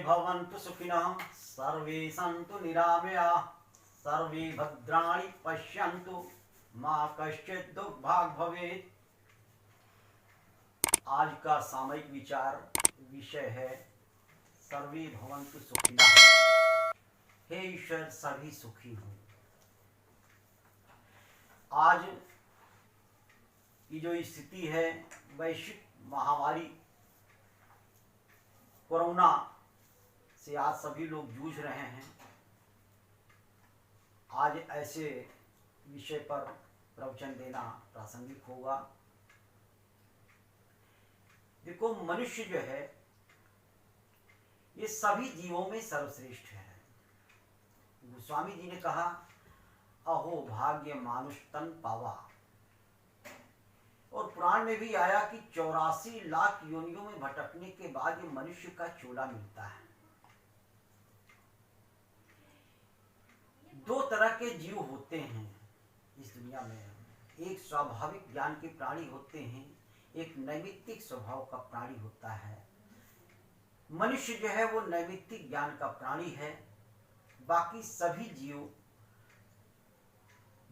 भवन्तु सुखिनः सर्वे सन्तु निरामयाः सर्वे भद्राणि पश्यन्तु मा कश्चित् दुर्भाग् भवेत्। आज का सामयिक विचार विषय है सर्वे भवन्तु सुखिनः। हे ईश्वर सभी सुखी हों। आज की जो स्थिति है वैश्विक महामारी कोरोना से आज सभी लोग जूझ रहे हैं। आज ऐसे विषय पर प्रवचन देना प्रासंगिक होगा। देखो, मनुष्य जो है ये सभी जीवों में सर्वश्रेष्ठ है। गोस्वामी जी ने कहा, अहो भाग्य मानुष तन पावा। और पुराण में भी आया कि 84 लाख योनियों में भटकने के बाद ये मनुष्य का चोला मिलता है। दो तरह के जीव होते हैं इस दुनिया में। एक स्वाभाविक ज्ञान के प्राणी होते हैं, एक नैमित्तिक स्वभाव का प्राणी होता है। मनुष्य जो है वो नैमित्तिक ज्ञान का प्राणी है। बाकी सभी जीव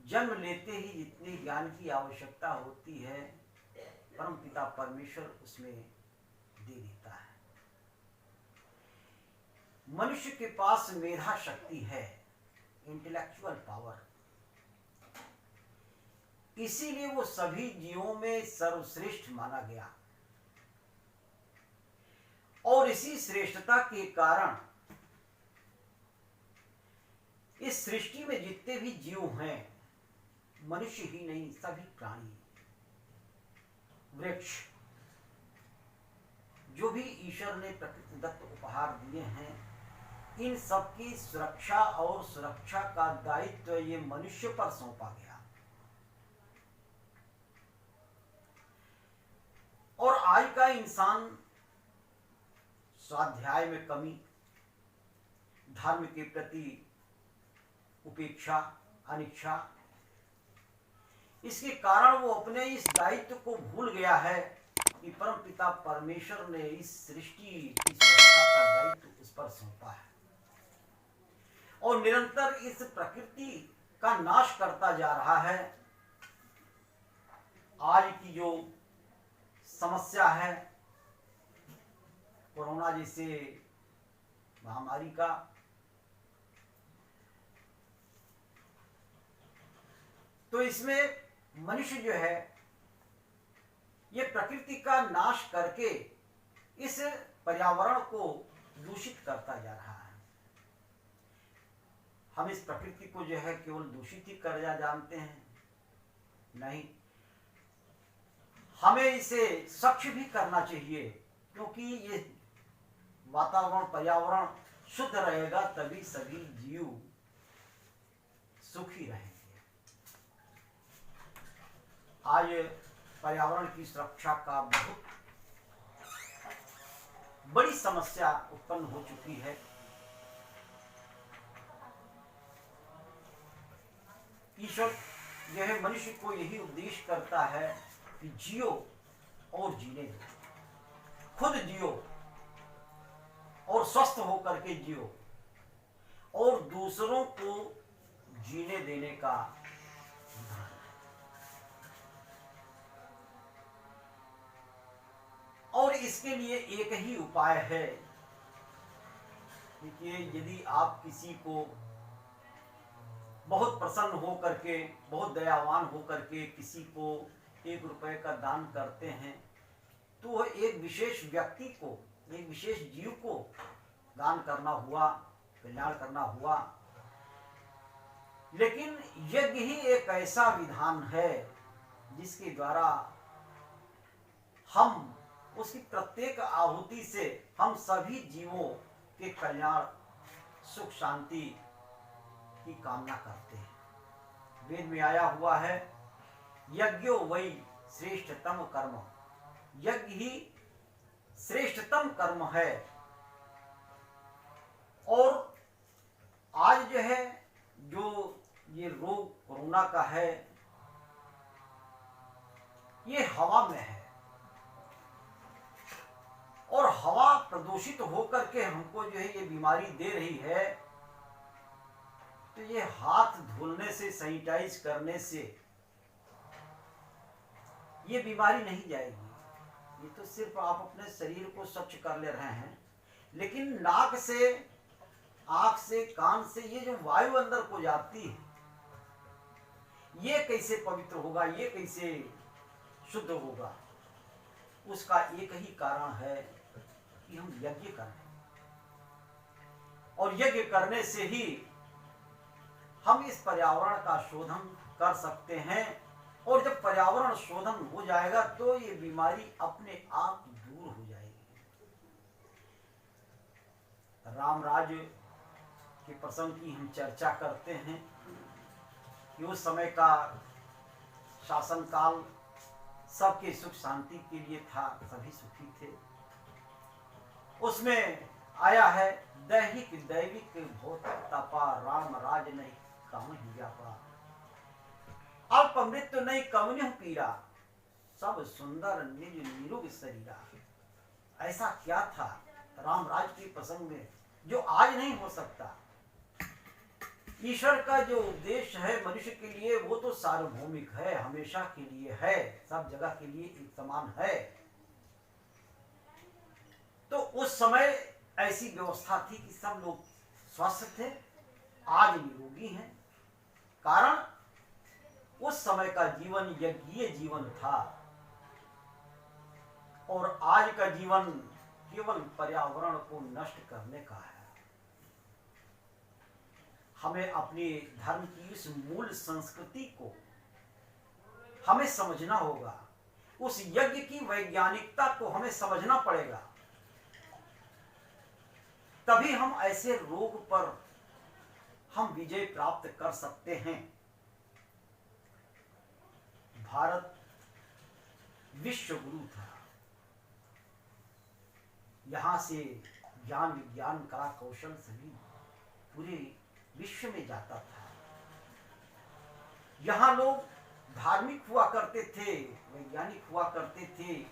जन्म लेते ही जितने ज्ञान की आवश्यकता होती है परमपिता परमेश्वर उसमें दे देता है। मनुष्य के पास मेधा शक्ति है, इंटेलेक्चुअल पावर, इसीलिए वो सभी जीवों में सर्वश्रेष्ठ माना गया। और इसी श्रेष्ठता के कारण इस सृष्टि में जितने भी जीव हैं, मनुष्य ही नहीं सभी प्राणी, वृक्ष, जो भी ईश्वर ने प्रकृति दत्त उपहार दिए हैं, इन सबकी सुरक्षा और सुरक्षा का दायित्व ये मनुष्य पर सौंपा गया। और आज का इंसान स्वाध्याय में कमी, धर्म के प्रति उपेक्षा, अनिच्छा, इसके कारण वो अपने इस दायित्व को भूल गया है कि परमपिता परमेश्वर ने इस सृष्टि की सुरक्षा का दायित्व उस पर सौंपा है। और निरंतर इस प्रकृति का नाश करता जा रहा है। आज की जो समस्या है कोरोना जैसे महामारी का, तो इसमें मनुष्य जो है ये प्रकृति का नाश करके इस पर्यावरण को दूषित करता जा रहा है। हम इस प्रकृति को जो है केवल दूषित ही कर जानते हैं, नहीं, हमें इसे स्वच्छ भी करना चाहिए। क्योंकि ये वातावरण, पर्यावरण शुद्ध रहेगा तभी सभी जीव सुखी रहेंगे। आज पर्यावरण की सुरक्षा का बहुत बड़ी समस्या उत्पन्न हो चुकी है। ईश्वर यह मनुष्य को यही उपदेश करता है कि जियो और जीने दो, खुद जियो और स्वस्थ होकर के जियो और दूसरों को जीने देने का विधान है। और इसके लिए एक ही उपाय है। देखिए, यदि आप किसी को बहुत प्रसन्न हो करके, बहुत दयावान हो करके किसी को 1 रुपए का दान करते हैं, तो वह एक विशेष व्यक्ति को, एक विशेष जीव को दान करना हुआ, कल्याण करना हुआ। लेकिन यज्ञ ही एक ऐसा विधान है जिसके द्वारा हम उसकी प्रत्येक आहुति से हम सभी जीवों के कल्याण, सुख, शांति की कामना करते हैं। वेद में आया हुआ है, यज्ञो वै श्रेष्ठतम कर्म। यज्ञ ही श्रेष्ठतम कर्म है। और आज जो है, जो ये रोग कोरोना का है, ये हवा में है। और हवा प्रदूषण प्रदूषित होकर के हमको जो है ये बीमारी दे रही है, तो ये हाथ धुलने से, सैनिटाइज करने से ये बीमारी नहीं जाएगी। ये तो सिर्फ आप अपने शरीर को स्वच्छ कर ले रहे हैं, लेकिन नाक से, आंख से, कान से ये जो वायु अंदर को जाती है, ये कैसे पवित्र होगा, ये कैसे शुद्ध होगा? उसका एक ही कारण है कि हम यज्ञ कर रहे हैं, और यज्ञ करने से ही हम इस पर्यावरण का शोधन कर सकते हैं। और जब पर्यावरण शोधन हो जाएगा तो ये बीमारी अपने आप दूर हो जाएगी। राम राज्य के प्रसंग की हम चर्चा करते हैं कि उस समय का शासन काल सबके सुख शांति के लिए था, सभी सुखी थे। उसमें आया है दैहिक दैविक भौतिक तपा, राम राज नहीं काम ही व्यापा, अल्प मृत्यु नहीं कवन्यु पीरा, सब सुंदर निज निरुग शरीरा। ऐसा क्या था राम राज के प्रसंग में जो आज नहीं हो सकता? ईश्वर का जो उद्देश्य है मनुष्य के लिए वो तो सार्वभौमिक है, हमेशा के लिए है, सब जगह के लिए एक समान है। तो उस समय ऐसी व्यवस्था थी कि सब लोग स्वस्थ थे, आज निरोगी हैं। कारण उस समय का जीवन यज्ञीय जीवन था, और आज का जीवन केवल पर्यावरण को नष्ट करने का है। हमें अपने धर्म की इस मूल संस्कृति को हमें समझना होगा, उस यज्ञ की वैज्ञानिकता को हमें समझना पड़ेगा, तभी हम ऐसे रोग पर हम विजय प्राप्त कर सकते हैं। भारत विश्व गुरु था, यहां से ज्ञान विज्ञान कला कौशल सभी पूरे विश्व में जाता था। यहां लोग धार्मिक हुआ करते थे, वैज्ञानिक हुआ करते थे।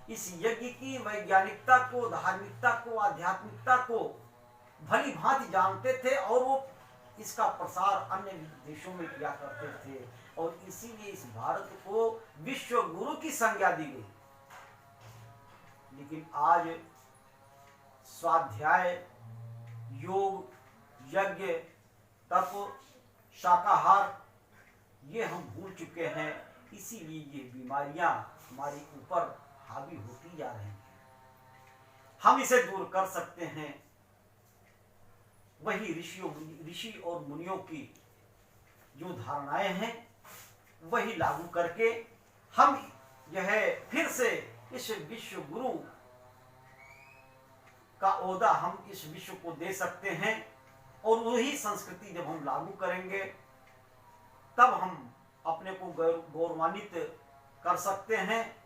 इस यज्ञ की वैज्ञानिकता को, धार्मिकता को, आध्यात्मिकता को भली भांति जानते थे, और वो इसका प्रसार अन्य देशों में किया करते थे, और इसीलिए इस भारत को विश्व गुरु की संज्ञा दी गई। लेकिन आज स्वाध्याय, योग, यज्ञ, तप, शाकाहार ये हम भूल चुके हैं, इसीलिए ये बीमारियां हमारे ऊपर हावी होती जा रही हैं। हम इसे दूर कर सकते हैं, वही ऋषि और मुनियों की जो धारणाएं हैं वही लागू करके हम यह फिर से इस विश्व गुरु का ओहदा हम इस विश्व को दे सकते हैं। और वही संस्कृति जब हम लागू करेंगे तब हम अपने को गौरवान्वित कर सकते हैं,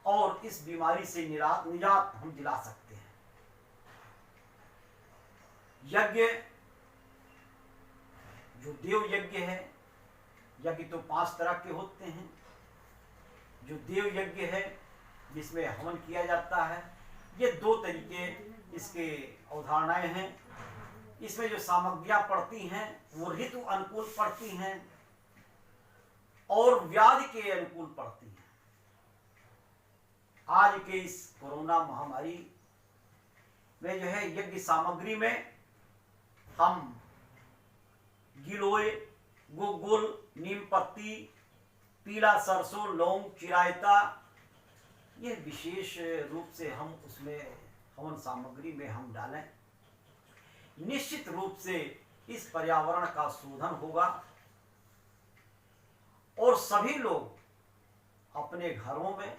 और इस बीमारी से निजात हम दिला सकते हैं। यज्ञ जो देव यज्ञ है, यज्ञ तो 5 तरह के होते हैं। जो देव यज्ञ है जिसमें हवन किया जाता है, ये 2 तरीके इसके अवधारणाएं हैं। इसमें जो सामग्रियां पड़ती हैं वो ऋतु अनुकूल पड़ती हैं और व्याधि के अनुकूल पड़ती हैं। आज के इस कोरोना महामारी में जो है यज्ञ सामग्री में हम गिलोय, गुगुल, नीम पत्ती, पीला सरसों, लौंग, चिरायता, ये विशेष रूप से हम उसमें हवन सामग्री में हम डालें। निश्चित रूप से इस पर्यावरण का शोधन होगा और सभी लोग अपने घरों में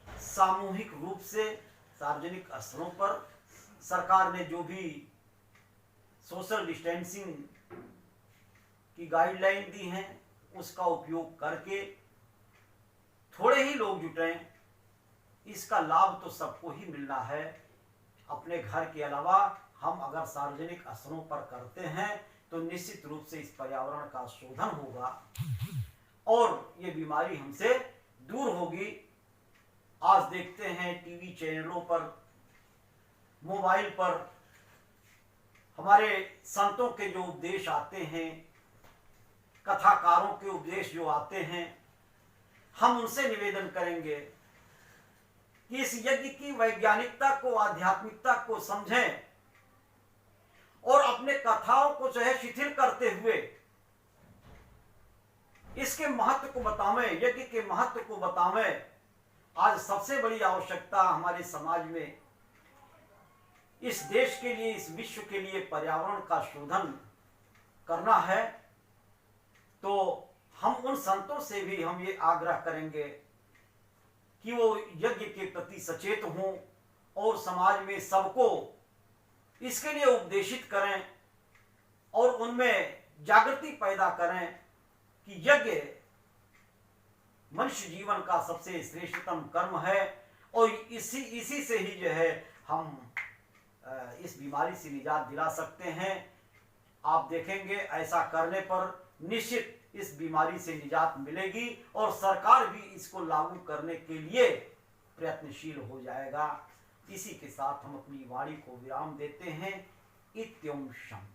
सामूहिक रूप से सार्वजनिक स्थलों पर सरकार ने जो भी सोशल डिस्टेंसिंग की गाइडलाइन दी हैं उसका उपयोग करके थोड़े ही लोग जुटें। इसका लाभ तो सबको ही मिलना है। अपने घर के अलावा हम अगर सार्वजनिक स्थलों पर करते हैं तो निश्चित रूप से इस पर्यावरण का शोधन होगा और ये बीमारी हमसे दूर होगी। आज देखते हैं टीवी चैनलों पर मोबाइल पर हमारे संतों के जो उपदेश आते हैं, कथाकारों के उपदेश जो आते हैं, हम उनसे निवेदन करेंगे कि इस यज्ञ की वैज्ञानिकता को, आध्यात्मिकता को समझें और अपने कथाओं को जो है शिथिल करते हुए इसके महत्व को बतावें, यज्ञ के महत्व को बतावें। आज सबसे बड़ी आवश्यकता हमारे समाज में इस देश के लिए, इस विश्व के लिए पर्यावरण का शोधन करना है। तो हम उन संतों से भी हम ये आग्रह करेंगे कि वो यज्ञ के प्रति सचेत हों और समाज में सबको इसके लिए उपदेशित करें और उनमें जागृति पैदा करें कि यज्ञ मनुष्य जीवन का सबसे श्रेष्ठतम कर्म है और इसी से ही जो है हम इस बीमारी से निजात दिला सकते हैं। आप देखेंगे ऐसा करने पर निश्चित इस बीमारी से निजात मिलेगी और सरकार भी इसको लागू करने के लिए प्रयत्नशील हो जाएगा। इसी के साथ हम अपनी वाणी को विराम देते हैं। इत्यं शम।